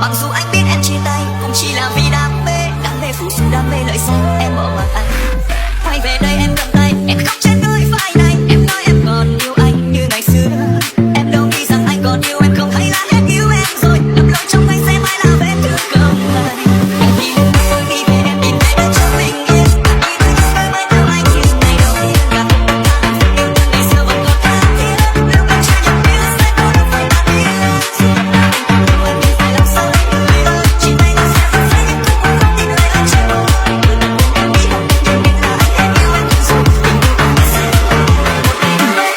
Mặc dù anh biết em chia tay cũng chỉ là vì đam mê phụ sự đam mê lợi danh em bỏ mặc anh. Quay về đây em cầm tay, em khóc trên đôi vai này, em nói em còn yêu anh như ngày xưa. Em đâu nghĩ rằng anh còn yêu em, không thấy là hết yêu em rồi. Lầm lỗi trong anh sẽ mãi là vết thương không lành. Em đi đến đâu tôi đi về, em tìm về nơi cho bình yên. Đi với những đôi mây theo anh như ngày đầu tiên gặp. Yêu thương ngày xưa vẫn còn tha thiết, nếu em chưa nhận biết sẽ có đâu phải tan biến. Dù tập nào anh còn yêu anh thì phải làm sao anh người ơi. Chỉ tay ta sẽ vẫn say nhưng cũng không tìm người anh chưa môi. Từ tận cùng em đi học nhưng biết là anh em yêu em thật rồi. Tình yêu không biết sẽ được một ngày nào đấy.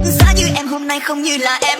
Giá như em hôm nay không như là em.